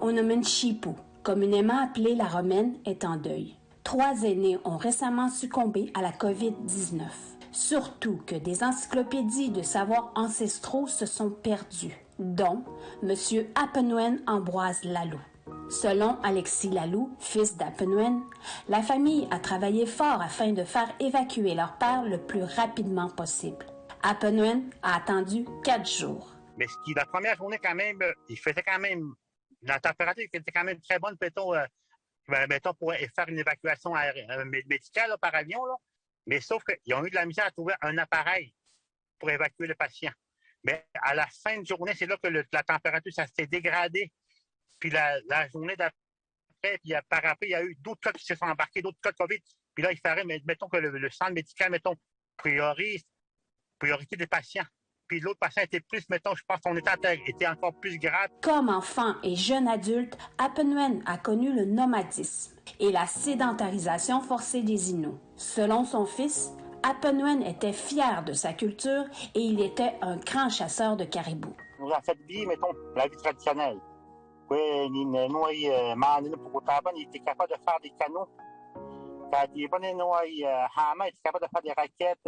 Onomenchipu, communément appelée la Romaine, est en deuil. 3 aînés ont récemment succombé à la COVID-19. Surtout que des encyclopédies de savoirs ancestraux se sont perdues, dont M. Apenwen Ambroise Lalou. Selon Alexis Lalou, fils d'Apenwen, la famille a travaillé fort afin de faire évacuer leur père le plus rapidement possible. Apenwen a attendu 4 jours. Mais la première journée, quand même, il faisait quand même, la température était quand même très bonne, mettons pour faire une évacuation médicale là, par avion. Là. Mais sauf qu'ils ont eu de la misère à trouver un appareil pour évacuer le patient. Mais à la fin de journée, c'est là que la température, ça s'est dégradé. Puis la journée d'après, puis par après, il y a eu d'autres cas qui se sont embarqués, d'autres cas de COVID. Puis là, il fallait, mettons que le centre médical, mettons, priorité des patients. Puis l'autre patient était plus, mettons, je pense que son état était encore plus grave. Comme enfant et jeune adulte, Apenwen a connu le nomadisme et la sédentarisation forcée des Inuits. Selon son fils, Apenwen était fier de sa culture et il était un grand chasseur de caribous. Nous avons fait vie, mettons, la vie traditionnelle. Oui, nous, il était capable de faire des canaux. Quand il était capable de faire des raquettes,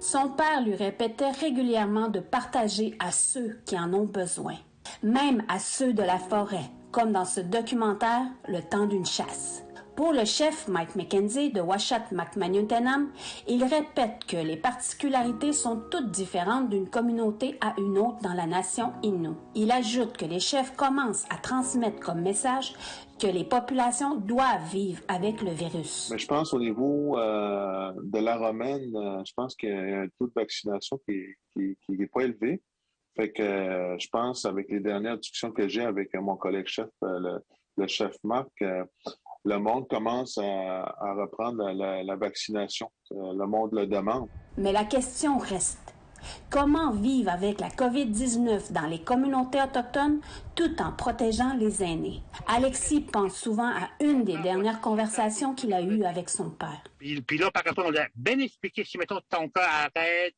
Son père lui répétait régulièrement de partager à ceux qui en ont besoin, même à ceux de la forêt, comme dans ce documentaire « Le temps d'une chasse ». Pour le chef Mike McKenzie de Uashat Makmaniutenam, il répète que les particularités sont toutes différentes d'une communauté à une autre dans la nation Innu. Il ajoute que les chefs commencent à transmettre comme message que les populations doivent vivre avec le virus. Mais je pense au niveau de la romaine, je pense qu'il y a un taux de vaccination qui est pas élevé. Fait que je pense, avec les dernières discussions que j'ai avec mon collègue chef, le chef Marc, le monde commence à reprendre la vaccination. Le monde le demande. Mais la question reste. Comment vivre avec la COVID-19 dans les communautés autochtones tout en protégeant les aînés? Alexis pense souvent à une des dernières conversations qu'il a eues avec son père. Puis là, par contre, on a bien expliqué, si mettons ton cas arrête,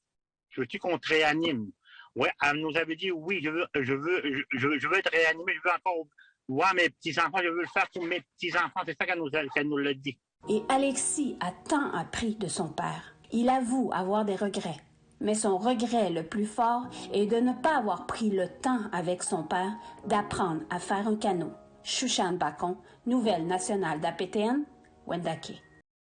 veux-tu qu'on te réanime? Ouais, elle nous avait dit oui, je veux être réanimé, je veux encore voir mes petits-enfants, je veux le faire pour mes petits-enfants. C'est ça qu'elle nous l'a dit. Et Alexis a tant appris de son père. Il avoue avoir des regrets. Mais son regret le plus fort est de ne pas avoir pris le temps avec son père d'apprendre à faire un canot. Shushan Bacon, Nouvelle nationale d'APTN, Wendake.